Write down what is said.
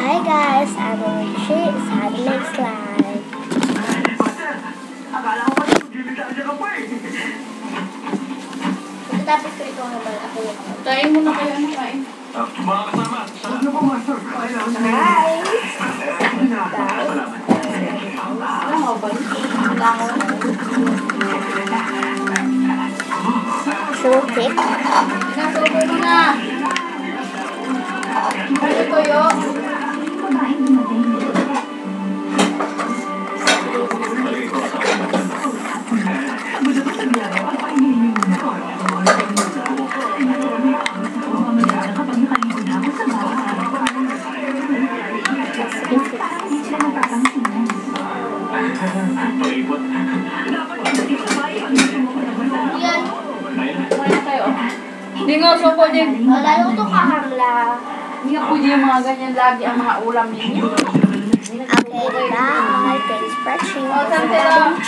Hi guys, I'm Richie. Sa next slide. Tapos ko ito naman ako yung Kain muna kayo, ano kain? Mga kasama. Hi! Langaw ba? Sugar cake. Pinasubo mo na. Ito toyo. Yan. Kumain na tayo. Hindi nga, sopo din. Lalo ito kahamla. Hindi nga pwede yung mga ganyan lagi ang mga ulam ninyo. Okay, bye. Thanks for watching. Oh, tante lang.